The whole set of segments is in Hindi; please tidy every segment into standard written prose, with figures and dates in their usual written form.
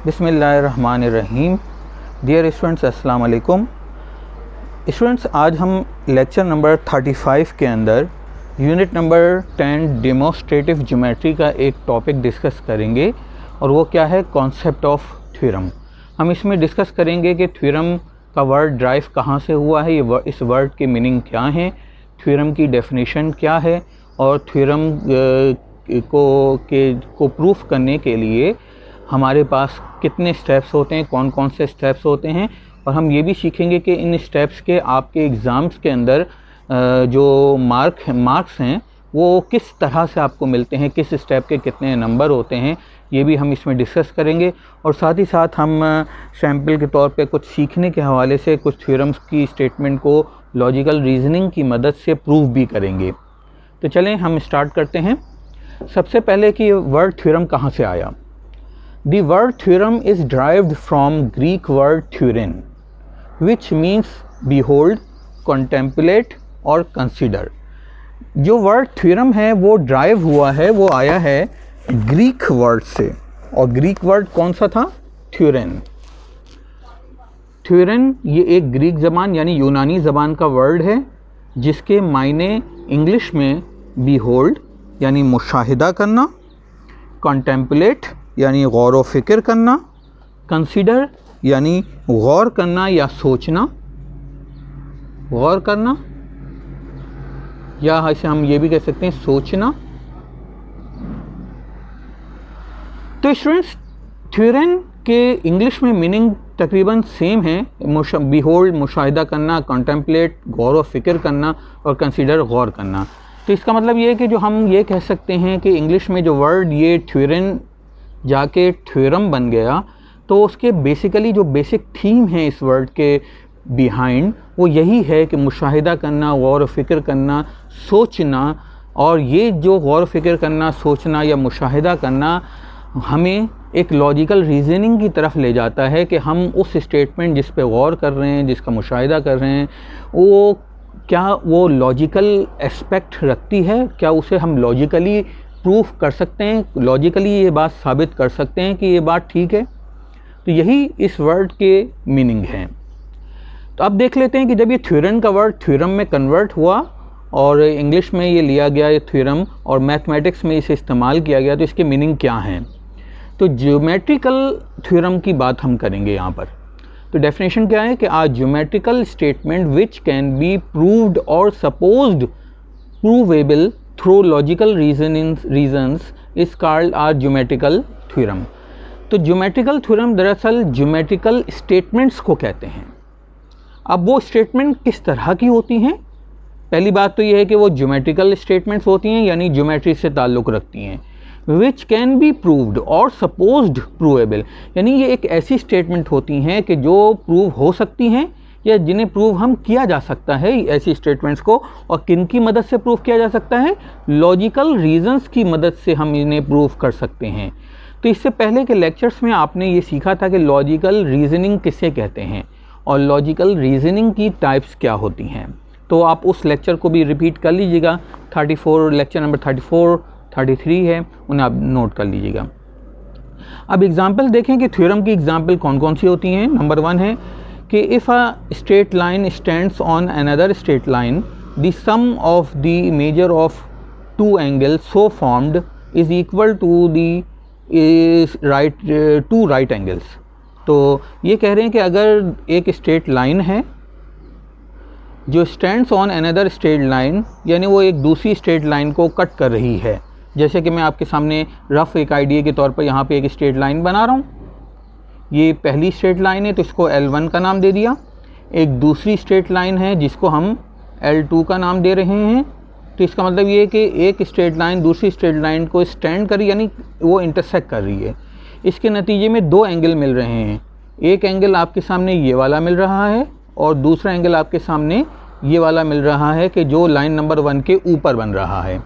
बिस्मिल्लाहिर्रहमानिर्रहीम। डियर स्टूडेंट्स, अस्सलाम वालेकुम। स्टूडेंट्स, आज हम लेक्चर नंबर 35 के अंदर यूनिट नंबर 10 डेमोस्ट्रेटिव ज्योमेट्री का एक टॉपिक डिस्कस करेंगे और वो क्या है, कॉन्सेप्ट ऑफ थ्योरम। हम इसमें डिस्कस करेंगे कि थ्योरम का वर्ड ड्राइव कहाँ से हुआ है, इस वर्ड के मीनिंग क्या हैं, थ्योरम की डेफिनेशन क्या है और थ्योरम को प्रूफ करने के लिए हमारे पास कितने स्टेप्स होते हैं, कौन कौन से स्टेप्स होते हैं। और हम ये भी सीखेंगे कि इन स्टेप्स के आपके एग्ज़ाम्स के अंदर जो मार्क्स हैं वो किस तरह से आपको मिलते हैं, किस स्टेप के कितने नंबर होते हैं, ये भी हम इसमें डिस्कस करेंगे। और साथ ही साथ हम सैम्पल के तौर पे कुछ सीखने के हवाले से कुछ थ्योरम्स की स्टेटमेंट को लॉजिकल रीजनिंग की मदद से प्रूव भी करेंगे। तो चलें हम स्टार्ट करते हैं। सबसे पहले कि वर्ड थ्योरम कहाँ से आया। The word theorem is derived from Greek word theorein, which means behold, contemplate और consider। जो वर्ड थ्योरम है वो ड्राइव हुआ है, वो आया है ग्रीक वर्ड से। और ग्रीक वर्ड कौन सा था? थ्योरेन। थ्योरेन ये एक ग्रीक ज़बान यानी यूनानी ज़बान का वर्ड है जिसके मायने इंग्लिश में behold यानी मुशाहिदा करना, contemplate यानी गौर व फिक्र करना, कंसीडर यानी गौर करना या सोचना, गौर करना, या इसे हम ये भी कह सकते हैं सोचना। तो स्टूडेंट्स, थ्योरेन के इंग्लिश में मीनिंग तकरीबन सेम है। बिहोल्ड मुशाहिदा करना, कॉन्टेम्पलेट गौर व फिक्र करना और कंसीडर गौर करना। तो इसका मतलब ये है कि जो हम ये कह सकते हैं कि इंग्लिश में जो वर्ड ये थ्योरेन जाके थ्योरम बन गया, तो उसके बेसिकली जो बेसिक थीम है इस वर्ड के बिहाइंड वो यही है कि मुशाहिदा करना, गौर व फिक्र करना, सोचना। और ये जो गौर व फिक्र करना, सोचना या मुशाहिदा करना हमें एक लॉजिकल रीजनिंग की तरफ ले जाता है कि हम उस स्टेटमेंट जिस पे गौर कर रहे हैं, जिसका मुशाहिदा कर रहे हैं, वो क्या वो लॉजिकल एस्पेक्ट रखती है, क्या उसे हम लॉजिकली प्रूफ कर सकते हैं, लॉजिकली ये बात साबित कर सकते हैं कि ये बात ठीक है। तो यही इस वर्ड के मीनिंग हैं। तो अब देख लेते हैं कि जब ये थ्योरम का वर्ड थ्योरम में कन्वर्ट हुआ और इंग्लिश में ये लिया गया ये थ्योरम और मैथमेटिक्स में इसे इस्तेमाल किया गया, तो इसके मीनिंग क्या हैं। तो ज्योमेट्रिकल थ्योरम की बात हम करेंगे यहाँ पर। तो डेफिनेशन क्या है कि a geometrical statement which can be proved और supposed provable through logical reasons is called are geometrical theorem. तो ज्योमेट्रिकल थ्योरम दरअसल ज्योमेट्रिकल स्टेटमेंट्स को कहते हैं। अब वो स्टेटमेंट किस तरह की होती हैं? पहली बात तो ये है कि वो ज्योमेट्रिकल स्टेटमेंट्स होती हैं यानी ज्योमेट्री से ताल्लुक़ रखती हैं। विच कैन बी प्रूव्ड और सपोज्ड प्रूवेबल यानी ये एक ऐसी स्टेटमेंट होती हैं कि जो प्रूव हो सकती हैं या जिन्हें प्रूव हम किया जा सकता है ऐसी स्टेटमेंट्स को। और किन की मदद से प्रूव किया जा सकता है? लॉजिकल रीजंस की मदद से हम इन्हें प्रूव कर सकते हैं। तो इससे पहले के लेक्चर्स में आपने ये सीखा था कि लॉजिकल रीजनिंग किसे कहते हैं और लॉजिकल रीजनिंग की टाइप्स क्या होती हैं। तो आप उस लेक्चर को भी रिपीट कर लीजिएगा। 34 लेक्चर नंबर 34, 33 है, उन्हें आप नोट कर लीजिएगा। अब एग्जाम्पल देखें कि थ्योरम की एग्जाम्पल कौन कौन सी होती हैं। नंबर 1 है कि if a straight line stands on another straight line the sum of the measure of two angle so formed is equal to the two right angles. तो ये कह रहे हैं कि अगर एक स्ट्रेट लाइन है जो stands on another straight line यानी वो एक दूसरी स्ट्रेट लाइन को कट कर रही है। जैसे कि मैं आपके सामने रफ़ एक आइडिया के तौर पर यहाँ पे एक स्ट्रेट लाइन बना रहा हूँ। ये पहली स्ट्रेट लाइन है तो इसको L1 का नाम दे दिया। एक दूसरी स्ट्रेट लाइन है जिसको हम L2 का नाम दे रहे हैं। तो इसका मतलब ये है कि एक स्ट्रेट लाइन दूसरी स्ट्रेट लाइन को स्टैंड कर यानी वो इंटरसेक्ट कर रही है। इसके नतीजे में दो एंगल मिल रहे हैं। एक एंगल आपके सामने ये वाला मिल रहा है और दूसरा एंगल आपके सामने ये वाला मिल रहा है कि जो लाइन नंबर 1 के ऊपर बन रहा है।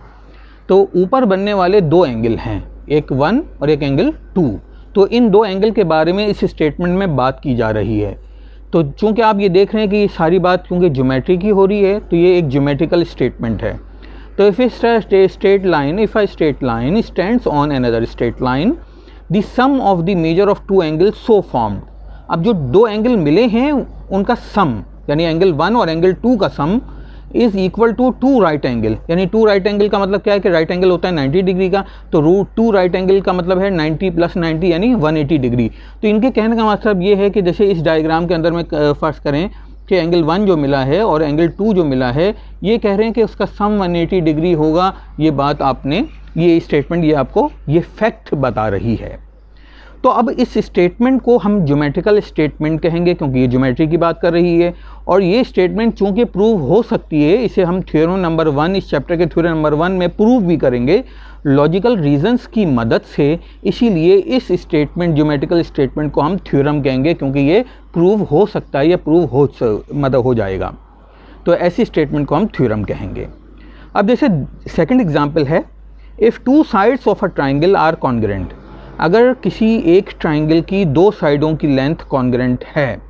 तो ऊपर बनने वाले दो एंगल हैं, एक 1 और एक एंगल 2। तो इन दो एंगल के बारे में इस स्टेटमेंट में बात की जा रही है। तो चूँकि आप ये देख रहे हैं कि ये सारी बात क्योंकि ज्योमेट्री की हो रही है तो ये एक ज्योमेट्रिकल स्टेटमेंट है। तो if a straight line stands on another straight line the sum of the measure of two angle so formed. अब जो दो एंगल मिले हैं उनका सम, यानी एंगल 1 और एंगल 2 का sum is equal to 2 right angle. यानी 2 राइट एंगल का मतलब क्या है कि राइट एंगल होता है 90 डिग्री का, तो रूट 2 राइट एंगल का मतलब है 90 + 90 यानी 180 डिग्री। तो इनके कहने का मतलब ये है कि जैसे इस डायग्राम के अंदर में फर्ज करें कि एंगल 1 जो मिला है और एंगल 2 जो मिला है, ये कह रहे हैं कि उसका सम 180 डिग्री होगा। ये बात आपने, ये स्टेटमेंट ये आपको ये फैक्ट बता रही है। तो अब इस स्टेटमेंट को हम ज्योमेट्रिकल स्टेटमेंट कहेंगे क्योंकि ये ज्योमेट्री की बात कर रही है, और ये स्टेटमेंट चूंकि प्रूव हो सकती है, इसे हम थ्योरम नंबर 1, इस चैप्टर के थ्योरम नंबर 1 में प्रूव भी करेंगे लॉजिकल रीजंस की मदद से। इसीलिए इस स्टेटमेंट, ज्योमेट्रिकल स्टेटमेंट को हम थ्योरम कहेंगे क्योंकि ये प्रूव हो सकता है या प्रूव हो जाएगा। तो ऐसी स्टेटमेंट को हम थ्योरम कहेंगे। अब जैसे सेकंड एग्जांपल है, if two sides of a triangle are congruent. अगर किसी एक ट्राइंगल की दो साइडों की लेंथ कॉन्ग्रेंट है,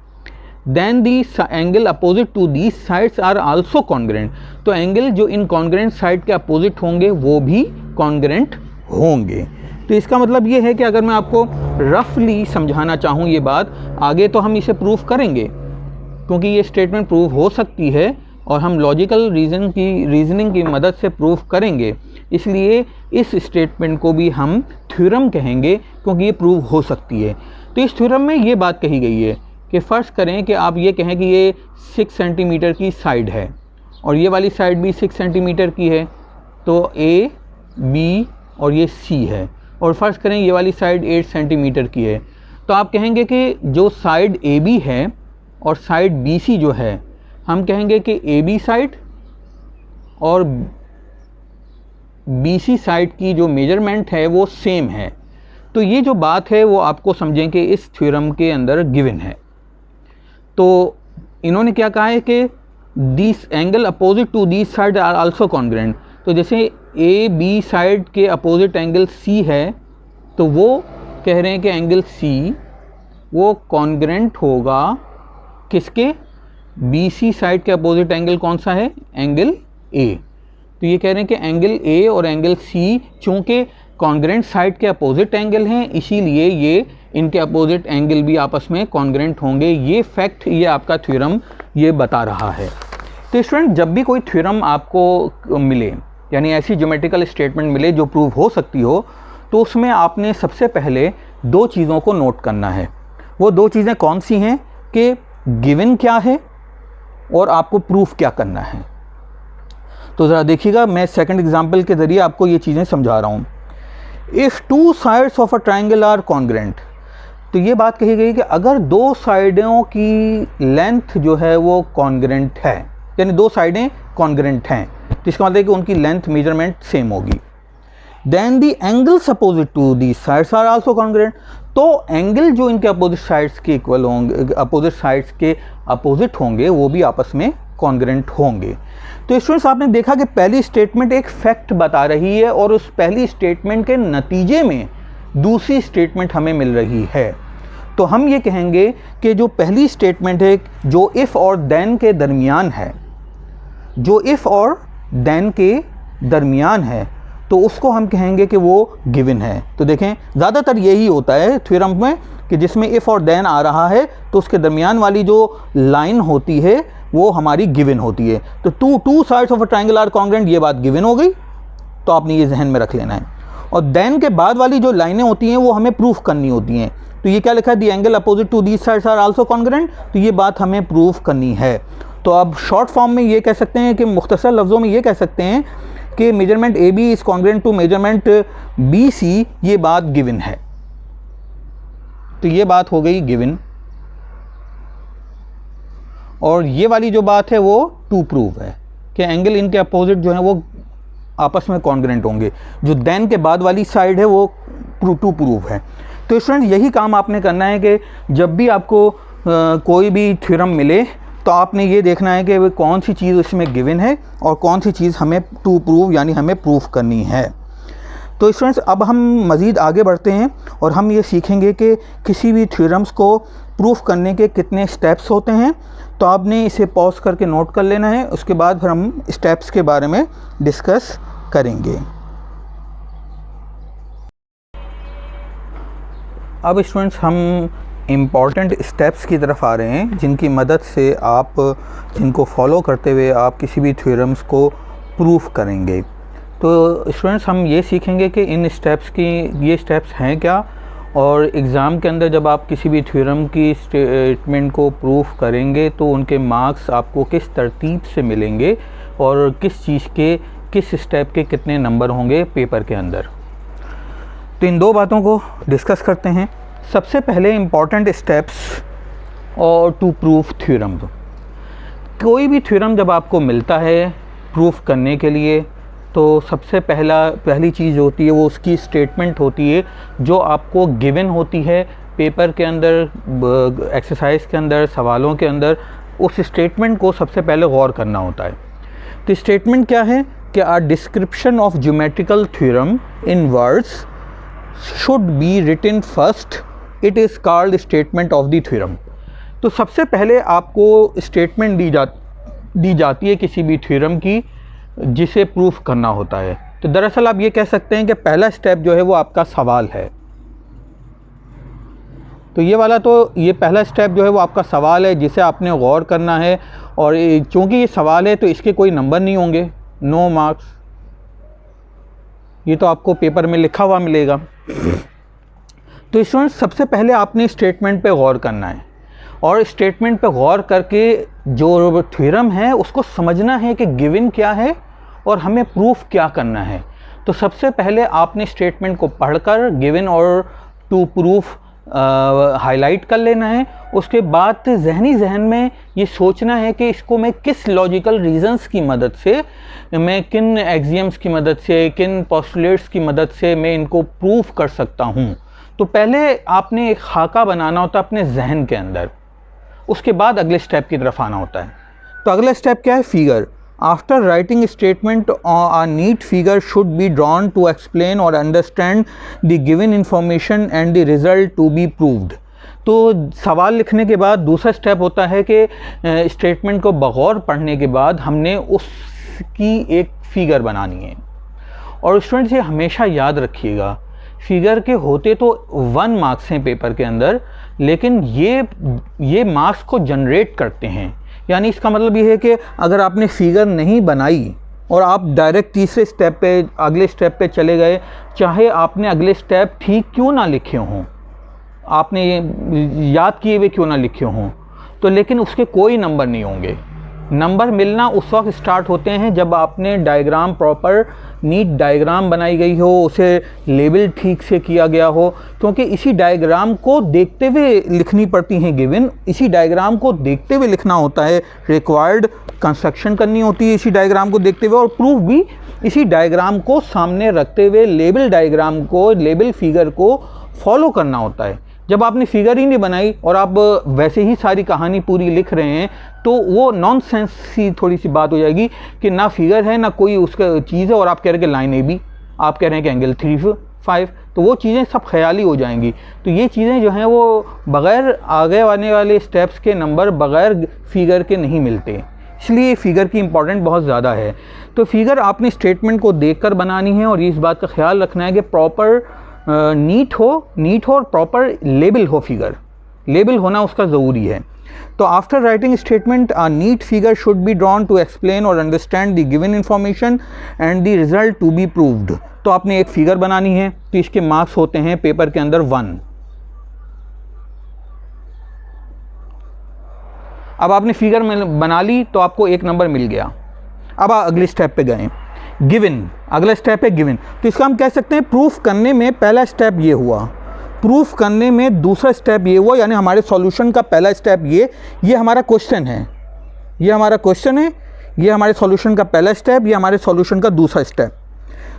then the angle opposite to these sides are also congruent. तो एंगल जो इन कॉन्ग्रेंट साइड के अपोजिट होंगे वो भी कॉन्ग्रेंट होंगे। तो इसका मतलब ये है कि अगर मैं आपको रफली समझाना चाहूँ ये बात, आगे तो हम इसे प्रूव करेंगे क्योंकि ये स्टेटमेंट प्रूव हो सकती है और हम लॉजिकल रीजनिंग की मदद से प्रूव करेंगे, इसलिए इस स्टेटमेंट को भी हम थ्योरम कहेंगे क्योंकि ये प्रूव हो सकती है। तो इस थ्योरम में ये बात कही गई है कि फ़र्ज़ करें कि आप ये कहें कि ये 6 सेंटीमीटर की साइड है और ये वाली साइड भी 6 सेंटीमीटर की है, तो ए, बी और ये सी है, और फ़र्ज़ करें ये वाली साइड 8 सेंटीमीटर की है। तो आप कहेंगे कि जो साइड ए बी है और साइड बी सी जो है, हम कहेंगे कि ए बी साइड और बी सी साइड की जो मेजरमेंट है वो सेम है। तो ये जो बात है वो आपको समझें कि इस थ्योरम के अंदर गिवन है। तो इन्होंने क्या कहा है कि this angle opposite to this side are also congruent. तो जैसे ए बी साइड के अपोजिट एंगल सी है, तो वो कह रहे हैं कि एंगल सी वो कॉन्ग्रेंट होगा किसके, बी सी साइड के अपोजिट एंगल कौन सा है, एंगल ए। तो ये कह रहे हैं कि एंगल ए और एंगल सी चूँकि कॉन्ग्रेंट साइड के अपोजिट एंगल हैं, इसीलिए ये इनके अपोजिट एंगल भी आपस में कॉन्ग्रेंट होंगे। ये फैक्ट, ये आपका थ्योरम ये बता रहा है। तो स्टूडेंट, जब भी कोई थ्योरम आपको मिले, यानी ऐसी ज्योमेट्रिकल स्टेटमेंट मिले जो प्रूव हो सकती हो, तो उसमें आपने सबसे पहले दो चीज़ों को नोट करना है। वो दो चीज़ें कौन सी हैं कि गिवन क्या है और आपको प्रूफ क्या करना है। तो ज़रा देखिएगा, मैं सेकंड एग्जांपल के ज़रिए आपको ये चीज़ें समझा रहा हूँ। If two sides of a triangle are congruent, तो ये बात कही गई कि अगर दो साइडों की लेंथ जो है वो कॉन्ग्रेंट है, यानी दो साइडें कॉन्ग्रेंट हैं, तो इसका मतलब है कि उनकी लेंथ मेजरमेंट सेम होगी। Then the angles opposite to the sides are also congruent. तो एंगल जो इनके अपोजिट साइड्स के इक्वल होंगे, अपोजिट साइड्स के अपोजिट होंगे, वो भी आपस में कॉन्ग्रेंट होंगे। तो स्टूडेंट्स, आपने देखा कि पहली स्टेटमेंट एक फैक्ट बता रही है और उस पहली स्टेटमेंट के नतीजे में दूसरी स्टेटमेंट हमें मिल रही है। तो हम ये कहेंगे कि जो पहली स्टेटमेंट है जो इफ़ और देन के दरमियान है, जो इफ़ और देन के दरमियान है, तो उसको हम कहेंगे कि वो गिवन है। तो देखें, ज़्यादातर यही होता है थ्योरम में कि जिसमें इफ़ और देन आ रहा है तो उसके दरमियान वाली जो लाइन होती है वो हमारी गिवन होती है। तो two sides of a triangle are congruent, ये बात गिवन हो गई, तो आपने ये जहन में रख लेना है। और देन के बाद वाली जो लाइनें होती हैं वो हमें प्रूफ करनी होती हैं। तो ये क्या लिखा है, the angle opposite to these sides are also congruent, तो ये बात हमें प्रूफ करनी है। तो अब शॉर्ट फॉर्म में ये कह सकते हैं कि मुख्तसर लफ्ज़ों में ये कह सकते हैं कि measurement A B is congruent to measurement B C, ये बात गिवन है। तो ये बात हो गई गिवन, और ये वाली जो बात है वो टू प्रूव है कि एंगल इनके अपोजिट जो है वो आपस में कॉन्ग्रेंट होंगे। जो देन के बाद वाली साइड है वो टू प्रूव है। तो स्टूडेंट, यही काम आपने करना है कि जब भी आपको कोई भी थ्योरम मिले तो आपने ये देखना है कि कौन सी चीज़ उसमें गिवन है और कौन सी चीज़ हमें टू प्रूव यानी हमें प्रूफ करनी है। तो स्टूडेंट्स, अब हम मज़ीद आगे बढ़ते हैं और हम ये सीखेंगे कि किसी भी थ्योरम्स को प्रूफ करने के कितने स्टेप्स होते हैं। तो आपने इसे पॉज करके नोट कर लेना है, उसके बाद फिर हम स्टेप्स के बारे में डिस्कस करेंगे। अब स्टूडेंट्स हम इम्पॉर्टेंट स्टेप्स की तरफ आ रहे हैं जिनकी मदद से आप जिनको फॉलो करते हुए आप किसी भी थ्योरम्स को प्रूफ करेंगे। तो स्टूडेंट्स हम ये सीखेंगे कि इन स्टेप्स की ये स्टेप्स हैं क्या, और एग्ज़ाम के अंदर जब आप किसी भी थ्योरम की स्टेटमेंट को प्रूफ करेंगे तो उनके मार्क्स आपको किस तरतीब से मिलेंगे और किस चीज़ के किस स्टेप के कितने नंबर होंगे पेपर के अंदर। तो इन दो बातों को डिस्कस करते हैं। सबसे पहले इम्पॉर्टेंट स्टेप्स और टू प्रूफ थ्योरम। कोई भी थ्योरम जब आपको मिलता है प्रूफ करने के लिए तो सबसे पहली चीज़ होती है वो उसकी स्टेटमेंट होती है जो आपको गिवन होती है पेपर के अंदर, एक्सरसाइज के अंदर, सवालों के अंदर। उस स्टेटमेंट को सबसे पहले गौर करना होता है। तो स्टेटमेंट क्या है कि a description of geometrical theorem in words should be written first, it is called statement of the theorem. तो सबसे पहले आपको स्टेटमेंट दी जाती है किसी भी थ्योरम की जिसे प्रूफ करना होता है। तो दरअसल आप ये कह सकते हैं कि पहला स्टेप जो है वो आपका सवाल है। तो ये पहला स्टेप जो है वो आपका सवाल है जिसे आपने गौर करना है, और चूँकि ये सवाल है तो इसके कोई नंबर नहीं होंगे, नो मार्क्स, ये तो आपको पेपर में लिखा हुआ मिलेगा। तो स्टूडेंट सबसे पहले आपने स्टेटमेंट पे गौर करना है, और स्टेटमेंट पे गौर करके जो थ्योरम है उसको समझना है कि गिवन क्या है और हमें प्रूफ क्या करना है। तो सबसे पहले आपने स्टेटमेंट को पढ़कर गिवन और टू प्रूफ हाईलाइट कर लेना है। उसके बाद जहन में ये सोचना है कि इसको मैं किस लॉजिकल रीजंस की मदद से, मैं किन एक्सियम्स की मदद से, किन पोस्टुलेट्स की मदद से मैं इनको प्रूफ कर सकता हूँ। तो पहले आपने एक खाका बनाना होता है अपने जहन के अंदर, उसके बाद अगले स्टेप की तरफ आना होता है। तो अगला स्टेप क्या है? Figure. After writing statement a neat figure should be drawn to explain or understand the given information and the result to be proved। तो सवाल लिखने के बाद दूसरा स्टेप होता है कि स्टेटमेंट को बगौर पढ़ने के बाद हमने उसकी एक फ़िगर बनानी है। और स्टूडेंट्स ये हमेशा याद रखिएगा, फिगर के होते तो 1 मार्क्स हैं पेपर के अंदर, लेकिन ये मार्क्स को जनरेट करते हैं। यानी इसका मतलब ये है कि अगर आपने फिगर नहीं बनाई और आप डायरेक्ट तीसरे स्टेप पे, अगले स्टेप पे चले गए, चाहे आपने अगले स्टेप ठीक क्यों ना लिखे हों, आपने ये याद किए हुए क्यों ना लिखे हों, तो लेकिन उसके कोई नंबर नहीं होंगे। नंबर मिलना उस वक्त स्टार्ट होते हैं जब आपने डायग्राम, प्रॉपर नीट डायग्राम बनाई गई हो, उसे लेबल ठीक से किया गया हो, क्योंकि इसी डायग्राम को देखते हुए लिखनी पड़ती हैं गिवन, इसी डायग्राम को देखते हुए लिखना होता है, रिक्वायर्ड कंस्ट्रक्शन करनी होती है इसी डायग्राम को देखते हुए, और प्रूफ भी इसी डायग्राम को सामने रखते हुए लेबल डायग्राम को, लेबल फिगर को फॉलो करना होता है। जब आपने फिगर ही नहीं बनाई और आप वैसे ही सारी कहानी पूरी लिख रहे हैं तो वो नॉनसेंस सी थोड़ी सी बात हो जाएगी कि ना फिगर है ना कोई उसका चीज़ है, और आप कह रहे हैं कि लाइन ए बी, आप कह रहे हैं कि एंगल 3-5, तो वो चीज़ें सब ख्याली हो जाएंगी। तो ये चीज़ें जो हैं वो बग़ैर आगे आने वाले स्टेप्स के नंबर बग़ैर फिगर के नहीं मिलते, इसलिए फिगर की इम्पोर्टेंट बहुत ज़्यादा है। तो फिगर आपने स्टेटमेंट को देखकर बनानी है, और इस बात का ख्याल रखना है कि प्रॉपर नीट हो और प्रॉपर लेबल हो, फिगर लेबल होना उसका ज़रूरी है। तो after writing statement a neat figure should be drawn to explain और understand the given information and the result to be proved. तो आपने एक फिगर बनानी है, तो इसके मार्क्स होते हैं पेपर के अंदर 1। अब आपने फिगर बना ली तो आपको 1 नंबर मिल गया। अब अगले स्टेप पे गए, गिवन, अगला स्टेप है गिवन। तो इसका हम कह सकते हैं प्रूफ करने में पहला स्टेप ये हुआ, प्रूफ करने में दूसरा स्टेप ये हुआ, यानी हमारे सॉल्यूशन का पहला स्टेप ये हमारा क्वेश्चन है, ये हमारा क्वेश्चन है, ये हमारे सॉल्यूशन का पहला स्टेप, ये हमारे सॉल्यूशन का दूसरा स्टेप।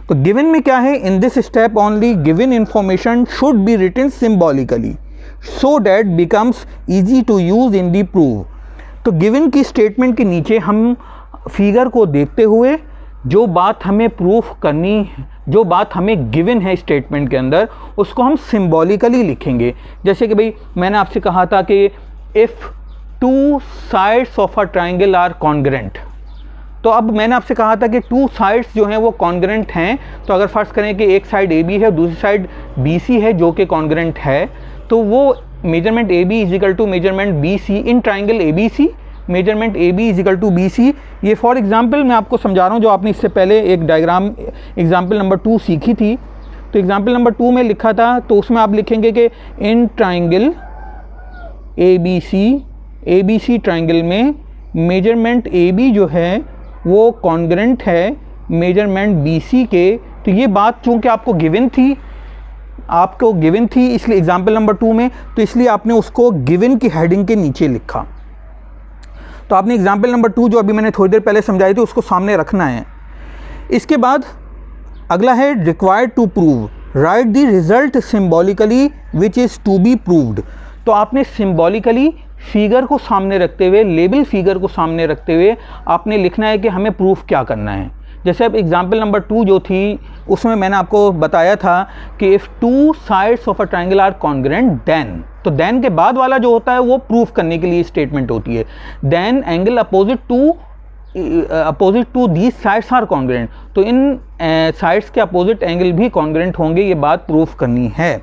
तो गिवन में क्या है? In this step only given information should be written symbolically so that becomes easy to use in the proof. तो गिवन की स्टेटमेंट के नीचे हम फिगर को देखते हुए जो बात हमें प्रूफ करनी, जो बात हमें गिवन है स्टेटमेंट के अंदर, उसको हम सिंबॉलिकली लिखेंगे। जैसे कि भाई मैंने आपसे कहा था कि if 2 sides of a triangle are congruent, तो अब मैंने आपसे कहा था कि 2 साइड्स जो हैं वो कॉन्ग्रेंट हैं। तो अगर फर्ज करें कि एक साइड ए बी है, दूसरी साइड बी सी है जो कि कॉन्ग्रेंट है, तो वो measurement A B is equal to measurement B C in triangle A B C, measurement A B is equal to B C. ये फॉर एग्जांपल मैं आपको समझा रहा हूँ, जो आपने इससे पहले एक डायग्राम एग्जांपल नंबर 2 सीखी थी, तो एग्जांपल नंबर 2 में लिखा था, तो उसमें आप लिखेंगे कि in triangle A B C triangle में मेजरमेंट ए बी जो है वो कॉन्ग्रेंट है मेजरमेंट बी सी के। तो ये बात चूँकि आपको गिवन थी इसलिए एग्जाम्पल नंबर 2 में, तो इसलिए आपने उसको गिवन की हेडिंग के नीचे लिखा। तो आपने एग्जाम्पल नंबर 2 जो अभी मैंने थोड़ी देर पहले समझाई थी उसको सामने रखना है। इसके बाद अगला है required to prove, write the result symbolically which is to be proved. तो आपने सिम्बॉलिकली फिगर को सामने रखते हुए, लेबल फिगर को सामने रखते हुए आपने लिखना है कि हमें प्रूफ क्या करना है। जैसे अब एग्जाम्पल नंबर 2 जो थी उसमें मैंने आपको बताया था कि if two sides of a triangle are congruent then, तो देन के बाद वाला जो होता है वो प्रूफ करने के लिए स्टेटमेंट होती है। Then angle opposite to these sides are congruent, तो इन साइड्स के अपोजिट एंगल भी कॉन्ग्रेंट होंगे, ये बात प्रूफ करनी है।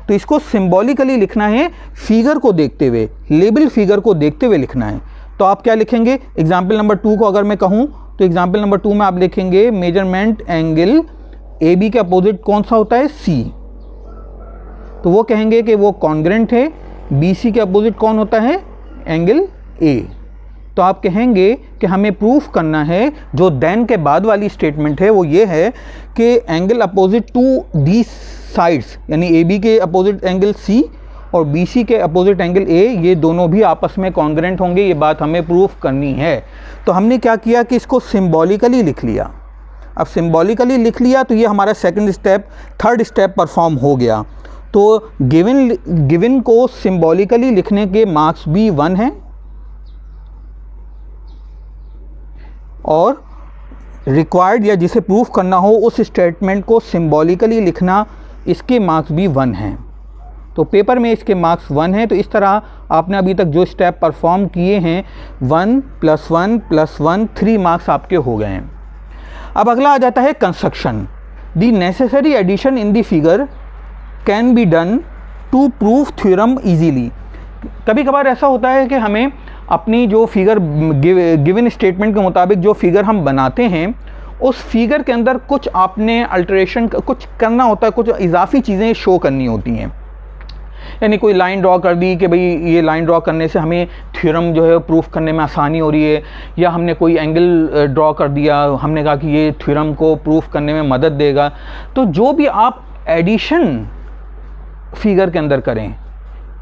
तो इसको सिम्बॉलिकली लिखना है, फिगर को देखते हुए, लेबल फिगर को देखते हुए लिखना है। तो आप क्या लिखेंगे, एग्जाम्पल नंबर 2 को अगर मैं कहूँ तो एग्जाम्पल नंबर 2 में आप लिखेंगे मेजरमेंट एंगल ए बी के अपोजिट कौन सा होता है, सी, तो वो कहेंगे कि वो कॉन्ग्रेंट है। बी सी के अपोजिट कौन होता है, एंगल ए। तो आप कहेंगे कि हमें प्रूफ करना है, जो देन के बाद वाली स्टेटमेंट है वो ये है कि angle opposite to the sides, यानी ए बी के अपोजिट एंगल सी और बी सी के अपोजिट एंगल ए, ये दोनों भी आपस में कॉन्ग्रेंट होंगे, ये बात हमें प्रूफ करनी है। तो हमने क्या किया कि इसको सिम्बॉलिकली लिख लिया। अब सिम्बॉलिकली लिख लिया तो ये हमारा थर्ड स्टेप परफॉर्म हो गया। तो गिवन को सिम्बॉलिकली लिखने के मार्क्स भी 1 हैं और रिक्वायर्ड या जिसे प्रूफ करना हो उस स्टेटमेंट को सिम्बॉलिकली लिखना, इसके मार्क्स भी 1 हैं। तो पेपर में इसके मार्क्स 1 हैं। तो इस तरह आपने अभी तक जो स्टेप परफॉर्म किए हैं 1 + 1 + 1 3 मार्क्स आपके हो गए हैं। अब अगला आ जाता है construction. The necessary addition in the figure can be done to prove theorem easily. कभी कभार ऐसा होता है कि हमें अपनी जो फिगर गिवन स्टेटमेंट के मुताबिक जो फिगर हम बनाते हैं उस फिगर के अंदर कुछ आपने अल्टरेशन कुछ करना होता है, कुछ इजाफी चीज़ें शो करनी होती हैं। यानी कोई लाइन ड्रॉ कर दी कि भाई ये लाइन ड्रॉ करने से हमें थ्योरम जो है प्रूफ करने में आसानी हो रही है, या हमने कोई एंगल ड्रॉ कर दिया, हमने कहा कि ये थ्योरम को प्रूफ करने में मदद देगा। तो जो भी आप एडिशन फिगर के अंदर करें,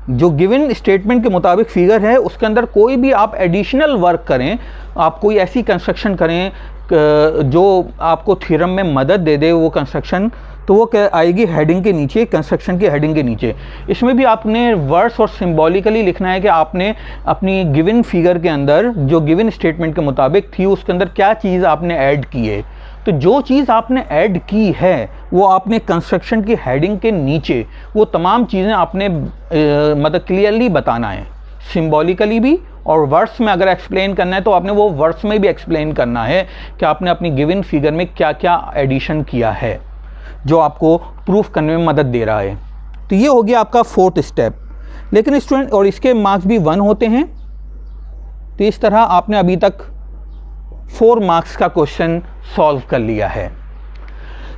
जो गिवन स्टेटमेंट के मुताबिक फिगर है उसके अंदर कोई भी आप एडिशनल वर्क करें, आप कोई ऐसी कंस्ट्रक्शन करें जो आपको थ्योरम में मदद दे दे वो कंस्ट्रक्शन, तो वो क्या आएगी हेडिंग के नीचे, कंस्ट्रक्शन की हेडिंग के नीचे। इसमें भी आपने वर्ड्स और सिम्बॉलिकली लिखना है कि आपने अपनी गिवन फिगर के अंदर जो गिवन स्टेटमेंट के मुताबिक थी उसके अंदर क्या चीज़ आपने ऐड की है। तो जो चीज़ आपने ऐड की है वो आपने कंस्ट्रक्शन की हेडिंग के नीचे वो तमाम चीज़ें आपने मतलब क्लियरली बताना है, सिम्बॉलिकली भी, और वर्ड्स में अगर एक्सप्लेन करना है तो आपने वो वर्ड्स में भी एक्सप्लेन करना है कि आपने अपनी गिवन फिगर में क्या क्या एडिशन किया है जो आपको प्रूफ करने में मदद दे रहा है। तो ये हो गया आपका 4th स्टेप। लेकिन स्टूडेंट, और इसके मार्क्स भी 1 होते हैं। तो इस तरह आपने अभी तक 4 मार्क्स का क्वेश्चन सॉल्व कर लिया है।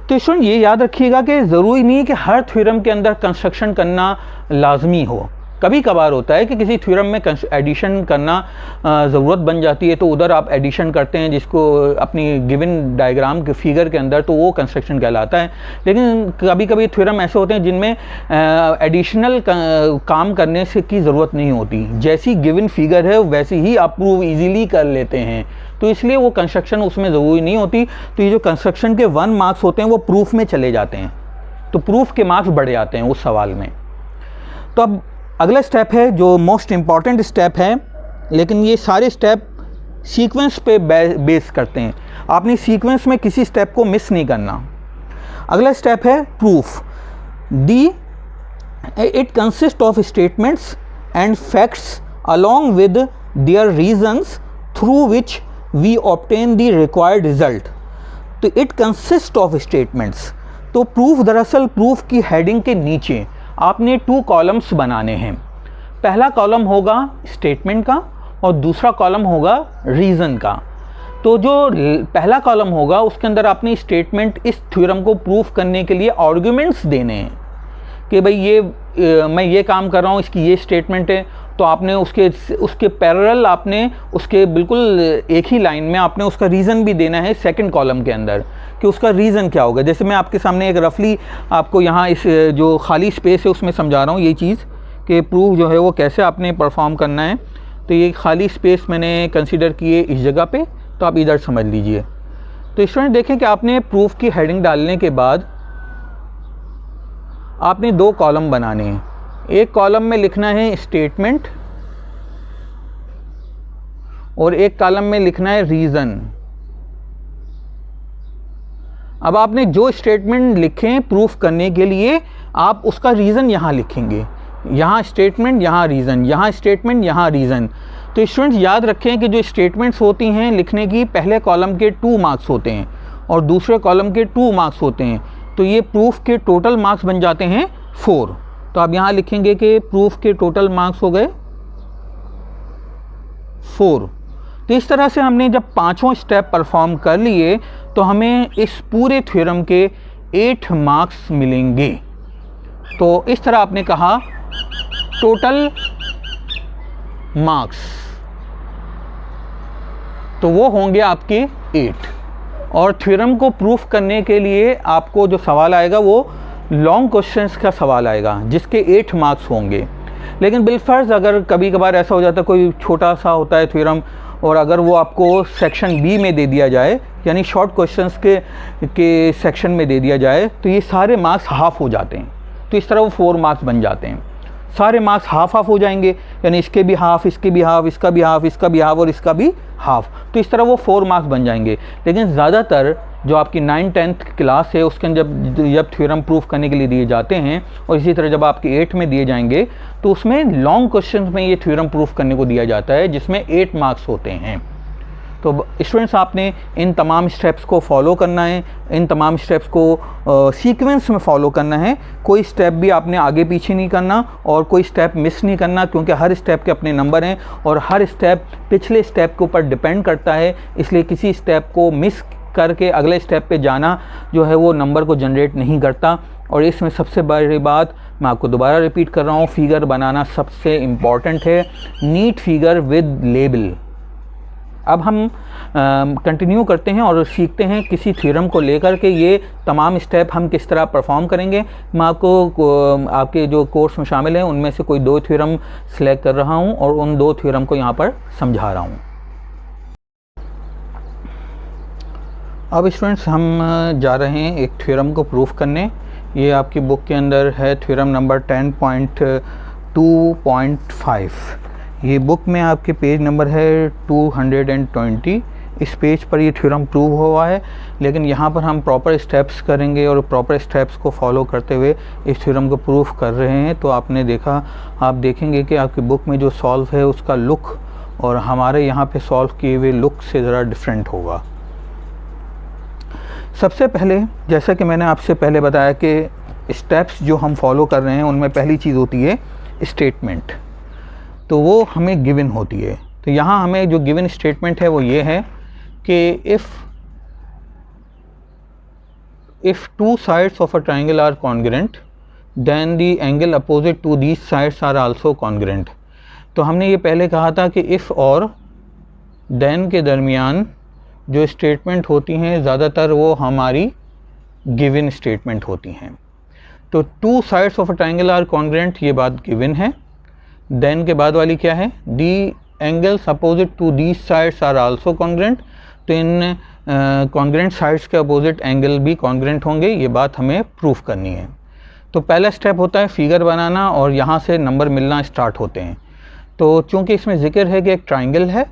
तो स्टूडेंट ये याद रखिएगा कि ज़रूरी नहीं कि हर थ्योरम के अंदर कंस्ट्रक्शन करना लाजमी हो। कभी कभार होता है कि किसी थ्योरम में एडिशन करना ज़रूरत बन जाती है, तो उधर आप एडिशन करते हैं जिसको अपनी गिवन डायग्राम के फिगर के अंदर, तो वो कंस्ट्रक्शन कहलाता है। लेकिन कभी कभी थ्योरम ऐसे होते हैं जिनमें एडिशनल काम करने से की ज़रूरत नहीं होती, जैसी गिवन फिगर है वैसे ही आप प्रूव ईजीली कर लेते हैं, तो इसलिए वो कंस्ट्रक्शन उसमें ज़रूरी नहीं होती। तो ये जो कंस्ट्रक्शन के 1 मार्क्स होते हैं वो प्रूफ में चले जाते हैं, तो प्रूफ के मार्क्स बढ़ जाते हैं उस सवाल में। तो अब अगला स्टेप है जो मोस्ट इम्पॉर्टेंट स्टेप है, लेकिन ये सारे स्टेप सीक्वेंस पे बेस करते हैं, आपने सीक्वेंस में किसी स्टेप को मिस नहीं करना। अगला स्टेप है proof. It consist of statements and facts along with their reasons through which we obtain the required result. तो इट कंसिस्ट ऑफ स्टेटमेंट्स, तो प्रूफ दरअसल प्रूफ की हेडिंग के नीचे आपने 2 कॉलम्स बनाने हैं। पहला कॉलम होगा स्टेटमेंट का और दूसरा कॉलम होगा रीज़न का। तो जो पहला कॉलम होगा उसके अंदर आपने स्टेटमेंट, इस थ्योरम को प्रूफ करने के लिए आर्गुमेंट्स देने हैं कि भाई ये मैं ये काम कर रहा हूँ, इसकी ये स्टेटमेंट है। तो आपने उसके पैरेलल आपने उसके बिल्कुल एक ही लाइन में आपने उसका रीज़न भी देना है सेकंड कॉलम के अंदर कि उसका रीज़न क्या होगा। जैसे मैं आपके सामने एक रफली आपको यहाँ इस जो खाली स्पेस है उसमें समझा रहा हूँ ये चीज़ कि प्रूफ जो है वो कैसे आपने परफॉर्म करना है। तो ये खाली स्पेस मैंने कंसिडर की है इस जगह पे, तो आप इधर समझ लीजिए। तो स्टूडेंट देखें कि आपने प्रूफ की हेडिंग डालने के बाद आपने 2 कॉलम बनाने हैं। एक कॉलम में लिखना है स्टेटमेंट और एक कॉलम में लिखना है रीज़न। अब आपने जो स्टेटमेंट लिखे प्रूफ करने के लिए आप उसका रीज़न यहाँ लिखेंगे, यहाँ स्टेटमेंट, यहाँ रीज़न, यहाँ स्टेटमेंट, यहाँ रीज़न। तो स्टूडेंट्स याद रखें कि जो स्टेटमेंट्स होती हैं लिखने की, पहले कॉलम के 2 मार्क्स होते हैं और दूसरे कॉलम के 2 मार्क्स होते हैं। तो ये प्रूफ के टोटल मार्क्स बन जाते हैं 4। तो आप यहाँ लिखेंगे कि प्रूफ के टोटल मार्क्स हो गए 4। तो इस तरह से हमने जब 5वां स्टेप परफॉर्म कर लिए तो हमें इस पूरे थ्योरम के 8 मार्क्स मिलेंगे। तो इस तरह आपने कहा टोटल मार्क्स, तो वो होंगे आपके 8। और थ्योरम को प्रूफ करने के लिए आपको जो सवाल आएगा वो लॉन्ग क्वेश्चंस का सवाल आएगा जिसके 8 मार्क्स होंगे। लेकिन बिलफर्ज अगर कभी कभार ऐसा हो जाता है कोई छोटा सा होता है थ्योरम और अगर वो आपको सेक्शन बी में दे दिया जाए, यानी शॉर्ट क्वेश्चंस के सेक्शन में दे दिया जाए, तो ये सारे मार्क्स हाफ हो जाते हैं। तो इस तरह वो 4 मार्क्स बन जाते हैं। सारे मार्क्स हाफ हो जाएंगे, यानी इसके भी हाफ, इसके भी हाफ, इसका भी हाफ, इसका भी हाफ और इसका भी हाफ। तो इस तरह वो 4 मार्क्स बन जाएंगे। लेकिन ज़्यादातर जो आपकी 9th-10th क्लास है उसके जब थ्योरम प्रूफ करने के लिए दिए जाते हैं और इसी तरह जब आपके 8 में दिए जाएंगे तो उसमें लॉन्ग क्वेश्चन में ये थ्योरम प्रूफ करने को दिया जाता है जिसमें 8 मार्क्स होते हैं। तो स्टूडेंट्स आपने इन तमाम स्टेप्स को फॉलो करना है, इन तमाम स्टेप्स को सीक्वेंस में फॉलो करना है। कोई स्टेप भी आपने आगे पीछे नहीं करना और कोई स्टेप मिस नहीं करना, क्योंकि हर स्टेप के अपने नंबर हैं और हर स्टेप पिछले स्टेप के ऊपर डिपेंड करता है। इसलिए किसी स्टेप को मिस करके अगले स्टेप पे जाना जो है वो नंबर को जनरेट नहीं करता। और इसमें सबसे बड़ी बात मैं आपको दोबारा रिपीट कर रहा हूँ, फिगर बनाना सबसे इम्पॉर्टेंट है। Neat figure with label. अब हम कंटिन्यू करते हैं और सीखते हैं किसी थ्योरम को लेकर के ये तमाम स्टेप हम किस तरह परफॉर्म करेंगे। मैं आपको आपके जो कोर्स में शामिल हैं उनमें से कोई 2 थ्योरम सेलेक्ट कर रहा हूँ और उन 2 थ्योरम को यहाँ पर समझा रहा हूँ। अब स्टूडेंट्स हम जा रहे हैं एक थ्योरम को प्रूफ करने। ये आपकी बुक के अंदर है थ्योरम नंबर 10.2.5। ये बुक में आपके पेज नंबर है 220। इस पेज पर ये थ्योरम प्रूव हुआ है, लेकिन यहाँ पर हम प्रॉपर स्टेप्स करेंगे और प्रॉपर स्टेप्स को फॉलो करते हुए इस थ्योरम को प्रूफ कर रहे हैं। तो आपने देखा, आप देखेंगे कि आपकी बुक में जो सॉल्व है उसका लुक और हमारे यहाँ पे सॉल्व किए हुए लुक से ज़रा डिफरेंट होगा। सबसे पहले जैसा कि मैंने आपसे पहले बताया कि स्टेप्स जो हम फॉलो कर रहे हैं उनमें पहली चीज़ होती है स्टेटमेंट। तो वो हमें गिवन होती है। तो यहाँ हमें जो गिवन स्टेटमेंट है वो ये है कि if 2 sides of a triangle are congruent then the angle opposite to these sides are also congruent। तो हमने ये पहले कहा था कि इफ़ और देन के दरमियान जो स्टेटमेंट होती हैं ज़्यादातर वो हमारी गिवन स्टेटमेंट होती हैं। तो 2 sides of a triangle are congruent, ये बात गिवन है। देन के बाद वाली क्या है, the angles opposite to these sides are also congruent. तो इन कॉन्ग्रेंट साइड्स के अपोजिट एंगल भी कॉन्ग्रेंट होंगे, ये बात हमें प्रूफ करनी है। तो पहला स्टेप होता है फिगर बनाना और यहाँ से नंबर मिलना स्टार्ट होते हैं। तो चूँकि इसमें जिक्र है कि एक ट्राइंगल है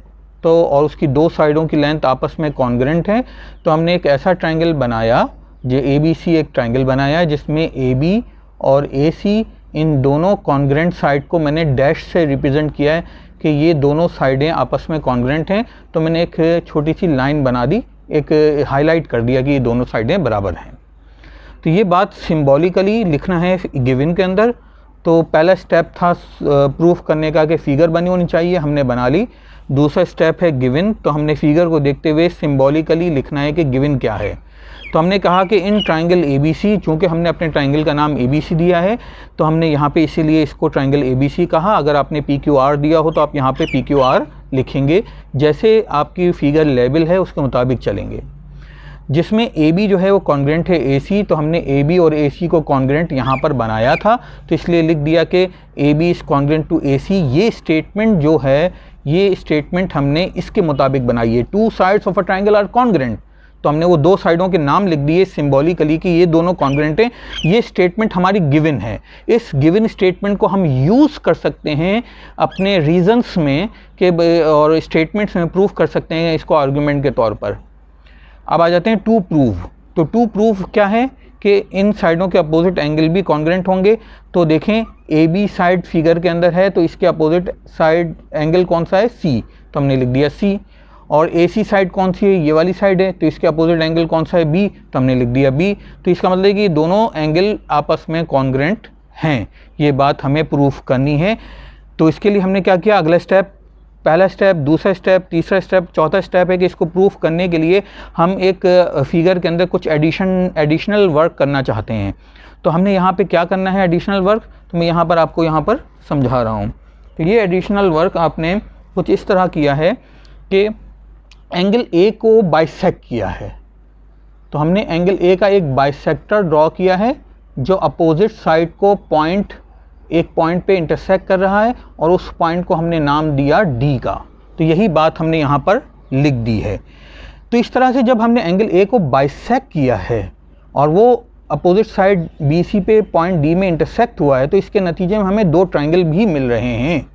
तो और उसकी 2 साइडों की लेंथ आपस में कॉन्ग्रेंट है, तो हमने एक ऐसा ट्राइंगल बनाया जो ABC एक ट्राइंगल बनाया जिसमें AB और AC इन दोनों कॉन्ग्रेंट साइड को मैंने डैश से रिप्रेजेंट किया है कि ये दोनों साइडें आपस में कॉन्ग्रेंट हैं। तो मैंने एक छोटी सी लाइन बना दी, एक हाईलाइट कर दिया कि ये दोनों साइडें बराबर हैं। तो ये बात सिंबॉलिकली लिखना है गिवन के अंदर तो पहला स्टेप था प्रूफ करने का कि फ़िगर बनी होनी चाहिए, हमने बना ली। दूसरा स्टेप है गिवन, तो हमने फिगर को देखते हुए सिंबॉलिकली लिखना है कि गिवन क्या है। तो हमने कहा कि इन ट्राइंगल ABC, चूँकि हमने अपने ट्राइंगल का नाम ABC दिया है तो हमने यहाँ पे इसीलिए इसको ट्राइंगल ABC कहा। अगर आपने PQR दिया हो तो आप यहाँ पे PQR लिखेंगे, जैसे आपकी फिगर लेबल है उसके मुताबिक चलेंगे। जिसमें AB जो है वो कॉन्ग्रेंट है AC, तो हमने AB और AC को कॉन्ग्रेंट यहाँ पर बनाया था, तो इसलिए लिख दिया कि AB is congruent to AC। ये स्टेटमेंट जो है, ये स्टेटमेंट हमने इसके मुताबिक बनाई है। 2 sides of a triangle are congruent, तो हमने वो 2 साइडों के नाम लिख दिए सिंबॉलिकली कि ये दोनों कॉन्ग्रेंट हैं। ये स्टेटमेंट हमारी गिवन है। इस गिवन स्टेटमेंट को हम यूज़ कर सकते हैं अपने रीजंस में कि और स्टेटमेंट्स में प्रूफ कर सकते हैं इसको आर्गुमेंट के तौर पर। अब आ जाते हैं टू प्रूव। तो टू प्रूव क्या है कि इन साइडों के अपोजिट एंगल भी कॉन्ग्रेंट होंगे। तो देखें AB साइड फिगर के अंदर है, तो इसके अपोजिट साइड एंगल कौन सा है, C, तो हमने लिख दिया C। और AC साइड कौन सी है, ये वाली साइड है, तो इसके अपोजिट एंगल कौन सा है, B, तो हमने लिख दिया B। तो इसका मतलब है कि दोनों एंगल आपस में कॉन्ग्रेंट हैं। ये बात हमें प्रूफ करनी है। तो इसके लिए हमने क्या किया, अगला स्टेप, पहला स्टेप, दूसरा स्टेप, तीसरा स्टेप, चौथा स्टेप है कि इसको प्रूफ करने के लिए हम एक फिगर के अंदर कुछ एडिशनल वर्क करना चाहते हैं। तो हमने यहाँ पे क्या करना है एडिशनल वर्क, तो मैं यहाँ पर आपको यहाँ पर समझा रहा हूँ। तो ये एडिशनल वर्क आपने कुछ इस तरह किया है कि एंगल A को बाइसेक्ट किया है। तो हमने एंगल A का एक बाइसेक्टर ड्रॉ किया है जो अपोजिट साइड को एक पॉइंट पे इंटरसेक्ट कर रहा है, और उस पॉइंट को हमने नाम दिया D का। तो यही बात हमने यहाँ पर लिख दी है। तो इस तरह से जब हमने एंगल A को बाइसेक्ट किया है और वो अपोजिट साइड BC पे पॉइंट D में इंटरसेक्ट हुआ है, तो इसके नतीजे में हमें 2 ट्राइंगल भी मिल रहे हैं।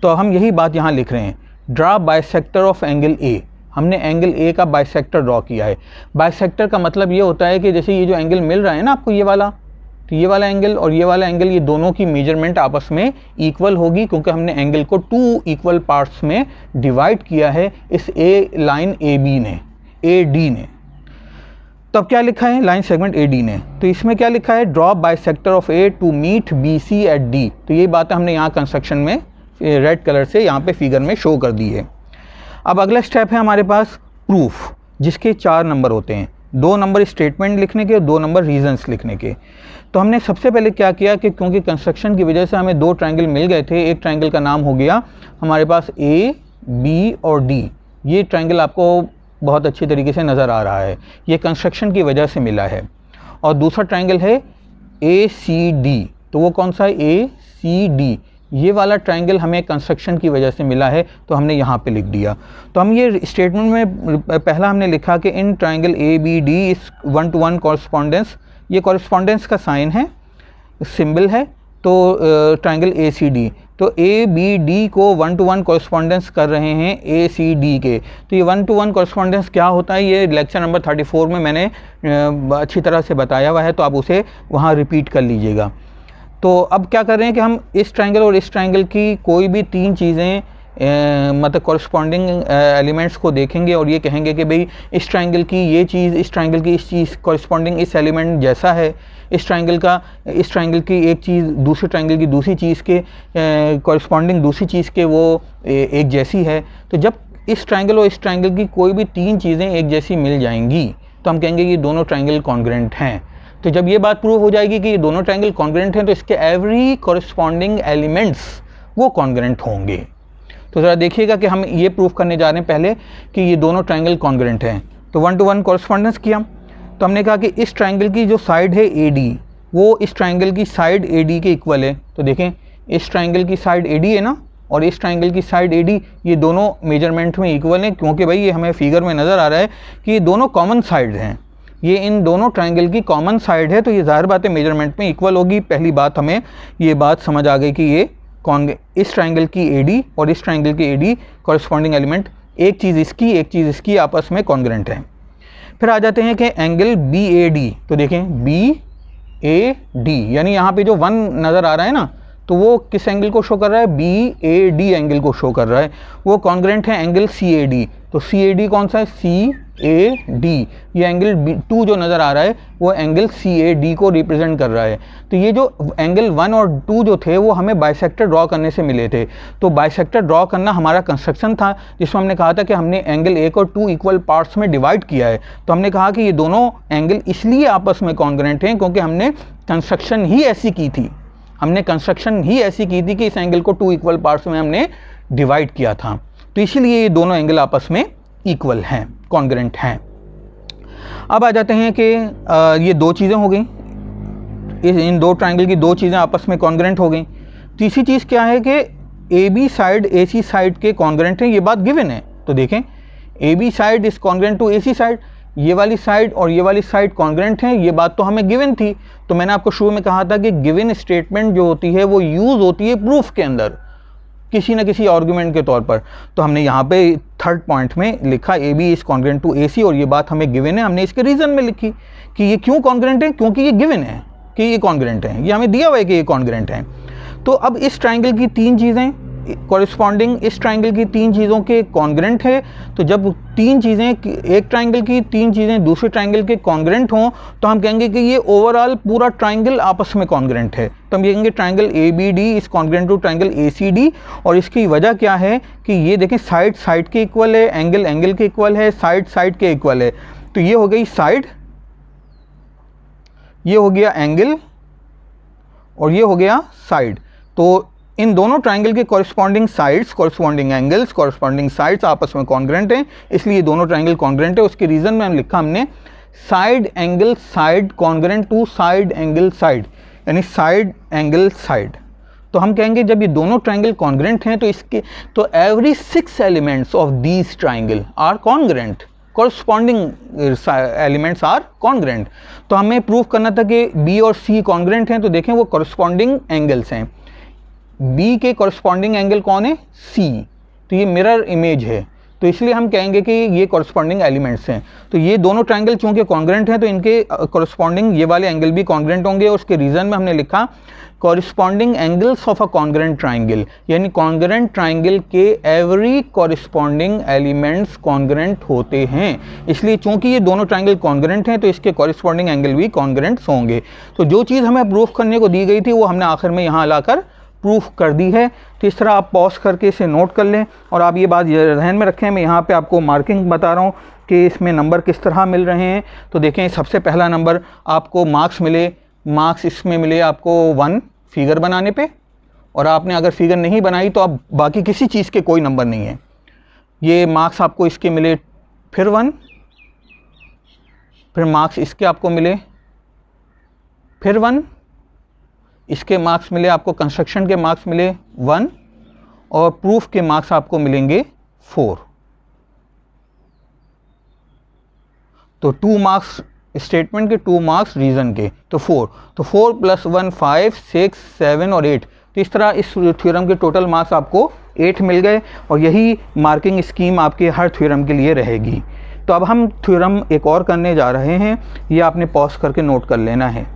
तो हम यही बात यहाँ लिख रहे हैं, draw bisector of angle A। हमने एंगल A का बाइसेक्टर ड्रॉ किया है। बाइसेक्टर का मतलब ये होता है कि जैसे ये जो एंगल मिल रहा है ना आपको, ये वाला, तो ये वाला एंगल और ये वाला एंगल, ये दोनों की मेजरमेंट आपस में इक्वल होगी, क्योंकि हमने एंगल को 2 इक्वल पार्ट्स में डिवाइड किया है इस लाइन AD ने। तब क्या लिखा है, लाइन सेगमेंट AD ने। तो इसमें क्या लिखा है, draw bisector of A to meet BC at D। तो ये बातें हमने यहाँ कंस्ट्रक्शन में रेड कलर से यहाँ पे फिगर में शो कर दी है। अब अगला स्टेप है हमारे पास प्रूफ, जिसके 4 नंबर होते हैं, 2 नंबर स्टेटमेंट लिखने के और 2 नंबर रीजंस लिखने के। तो हमने सबसे पहले क्या किया कि क्योंकि कंस्ट्रक्शन की वजह से हमें 2 ट्रायंगल मिल गए थे। एक ट्रायंगल का नाम हो गया हमारे पास A, B और D। ये ट्रायंगल आपको बहुत अच्छी तरीके से नज़र आ रहा है, ये कंस्ट्रक्शन की वजह से मिला है। और दूसरा ट्रायंगल है ACD। तो वो कौन सा है, ACD। ये वाला ट्रायंगल हमें कंस्ट्रक्शन की वजह से मिला है, तो हमने यहाँ पे लिख दिया। तो हम ये स्टेटमेंट में पहला हमने लिखा कि इन ट्रायंगल ABD इस 1-to-1 कॉरस्पॉन्डेंस, ये कॉरस्पॉन्डेंस का साइन है, सिंबल है। तो ट्रायंगल ACD, तो ABD को 1-to-1 कॉरस्पॉन्डेंस कर रहे हैं ACD के। तो ये 1-to-1 कॉरस्पॉन्डेंस क्या होता है, ये लेक्चर नंबर 34 में मैंने अच्छी तरह से बताया हुआ है, तो आप उसे वहाँ रिपीट कर लीजिएगा। तो अब क्या कर रहे हैं कि हम इस ट्रायंगल और इस ट्रायंगल की कोई भी 3 चीज़ें मतलब कॉरस्पॉन्डिंग एलिमेंट्स को देखेंगे और ये कहेंगे कि भाई इस ट्रायंगल की ये चीज़ इस ट्रायंगल की इस चीज़ कॉरस्पॉन्डिंग इस एलिमेंट जैसा है, इस ट्रायंगल की एक चीज़ दूसरे ट्रायंगल की दूसरी चीज़ के कॉरस्पॉन्डिंग दूसरी चीज़ के वो एक जैसी है। तो जब इस ट्रायंगल और इस ट्रायंगल की कोई भी 3 चीज़ें एक जैसी मिल जाएंगी तो हम कहेंगे कि दोनों ट्रायंगल कॉन्ग्रेंट हैं। तो जब ये बात प्रूव हो जाएगी कि ये दोनों ट्रायंगल कॉन्ग्रेंट हैं, तो इसके एवरी कॉरस्पॉन्डिंग एलिमेंट्स वो कॉन्ग्रेंट होंगे। तो ज़रा देखिएगा कि हम ये प्रूफ करने जा रहे हैं पहले कि ये दोनों ट्रायंगल कॉन्ग्रेंट हैं। तो 1-to-1 कॉरस्पॉन्डेंस किया, तो हमने कहा कि इस ट्रायंगल की जो साइड है AD, वो इस ट्रायंगल की साइड AD के इक्वल है। तो देखें इस ट्रायंगल की साइड AD है ना, और इस ट्रायंगल की साइड AD, ये दोनों मेजरमेंट में इक्वल हैं, क्योंकि भाई ये हमें फिगर में नज़र आ रहा है कि ये दोनों कॉमन साइड हैं, ये इन दोनों ट्रायंगल की कॉमन साइड है, तो ये ज़ाहिर बात है मेजरमेंट में इक्वल होगी। पहली बात हमें ये बात समझ आ गई कि ये इस ट्रायंगल की AD और इस ट्रायंगल की AD कॉरस्पॉन्डिंग एलिमेंट एक चीज़ इसकी आपस में कॉन्ग्रेंट है। फिर आ जाते हैं कि एंगल BAD। तो देखें BAD, यानी यहाँ पे जो 1 नज़र आ रहा है ना, तो वो किस एंगल को शो कर रहा है, BAD एंगल को शो कर रहा है, वो कॉन्ग्रेंट है एंगल CAD। तो CAD कौन सा है, CAD, ये एंगल 2 जो नज़र आ रहा है वो एंगल CAD को रिप्रेजेंट कर रहा है। तो ये जो एंगल 1 और 2 जो थे वो हमें बाइसेक्टर ड्रॉ करने से मिले थे। तो बाइसेक्टर ड्रॉ करना हमारा कंस्ट्रक्शन था, जिसमें हमने कहा था कि हमने एंगल 1 और 2 इक्वल पार्ट्स में डिवाइड किया है। तो हमने कहा कि ये दोनों एंगल इसलिए आपस में कॉन्ग्रेंट हैं क्योंकि हमने कंस्ट्रक्शन ही ऐसी की थी, कि इस एंगल को 2 इक्वल पार्ट्स में हमने डिवाइड किया था। तो इसीलिए ये दोनों एंगल आपस में इक्वल हैं, कॉन्ग्रेंट हैं। अब आ जाते हैं कि ये 2 चीज़ें हो गई, इन 2 ट्राइंगल की 2 चीज़ें आपस में कॉन्ग्रेंट हो गई। तीसरी चीज़ क्या है कि AB साइड AC साइड के कॉन्ग्रेंट हैं, ये बात गिवन है। तो देखें AB side is congruent to AC side, ये वाली साइड और ये वाली साइड कॉन्ग्रेंट हैं, ये बात तो हमें गिवन थी। तो मैंने आपको शुरू में कहा था कि गिवन स्टेटमेंट जो होती है वो यूज़ होती है प्रूफ के अंदर किसी न किसी आर्गुमेंट के तौर पर। तो हमने यहाँ पे 3rd पॉइंट में लिखा AB is congruent to AC, और ये बात हमें गिवन है। हमने इसके रीज़न में लिखी कि ये क्यों कॉन्ग्रेंट है, क्योंकि ये गिवन है कि ये कॉन्ग्रेंट है, ये हमें दिया हुआ है कि ये कॉन्ग्रेंट है। तो अब इस ट्राइंगल की 3 चीज़ें कॉरिस्पॉन्डिंग इस ट्राइंगल की 3 चीज़ों के कॉन्ग्रेंट है। तो जब 3 चीज़ें, एक ट्राइंगल की 3 चीज़ें दूसरे ट्राइंगल के कॉन्ग्रेंट हों तो हम कहेंगे कि ये ओवरऑल पूरा ट्राइंगल आपस में कॉन्ग्रेंट है। तो हम ये कहेंगे triangle ABD is congruent to triangle ACD। और इसकी वजह क्या है कि ये देखें साइड साइड के इक्वल है, एंगल एंगल के इक्वल है, साइड साइड के इक्वल है। तो ये हो गई साइड, ये हो गया एंगल और ये हो गया साइड। तो इन दोनों ट्राइंगल के corresponding sides, corresponding angles, corresponding sides आपस में कॉन्ग्रेंट हैं, इसलिए दोनों ट्राइंगल कॉन्ग्रेंट है। उसके रीज़न में लिखा हमने side angle side congruent to side angle side, यानी साइड एंगल साइड। तो हम कहेंगे जब ये दोनों ट्राइंगल कॉन्ग्रेंट हैं तो every 6 elements of these triangle are congruent, corresponding elements are congruent. तो हमें प्रूव करना था कि B और C कॉन्ग्रेंट हैं। तो देखें वो कॉरस्पॉन्डिंग एंगल्स हैं। B के कॉरस्पॉन्डिंग एंगल कौन है, C। तो ये मिरर इमेज है, तो इसलिए हम कहेंगे कि ये कॉरस्पॉन्डिंग एलिमेंट्स हैं। तो ये दोनों ट्राइंगल चूँकि कॉन्ग्रेंट हैं तो इनके कॉरस्पॉन्डिंग ये वाले एंगल भी कॉन्ग्रेंट होंगे। और उसके रीज़न में हमने लिखा corresponding angles of a congruent triangle, यानी कॉन्ग्रेंट ट्राइंगल के एवरी कॉरस्पॉन्डिंग एलिमेंट्स कॉन्ग्रेंट होते हैं। इसलिए चूंकि ये दोनों ट्राइंगल कॉन्ग्रेंट हैं तो इसके कॉरस्पॉन्डिंग एंगल भी कॉन्ग्रेंट्स होंगे। तो जो चीज़ हमें प्रूफ करने को दी गई थी वो हमने आखिर में यहाँ लाकर प्रूफ कर दी है। तो इस तरह आप पॉज करके इसे नोट कर लें और आप ये बात ध्यान में रखें। मैं यहाँ पे आपको मार्किंग बता रहा हूँ कि इसमें नंबर किस तरह मिल रहे हैं। तो देखें सबसे पहला नंबर आपको मार्क्स मिले, मार्क्स इसमें मिले आपको 1 फिगर बनाने पे, और आपने अगर फिगर नहीं बनाई तो आप बाकी किसी चीज़ के कोई नंबर नहीं है। ये मार्क्स आपको इसके मिले फिर 1, फिर मार्क्स इसके आपको मिले फिर 1, इसके मार्क्स मिले आपको, कंस्ट्रक्शन के मार्क्स मिले 1 और प्रूफ के मार्क्स आपको मिलेंगे 4। तो 2 मार्क्स स्टेटमेंट के, 2 मार्क्स रीज़न के, तो 4। तो 4 + 1 5 6 7 और 8। तो इस तरह इस थ्योरम के टोटल मार्क्स आपको 8 मिल गए और यही मार्किंग स्कीम आपके हर थ्योरम के लिए रहेगी। तो अब हम थ्योरम एक और करने जा रहे हैं, ये आपने पॉज करके नोट कर लेना है।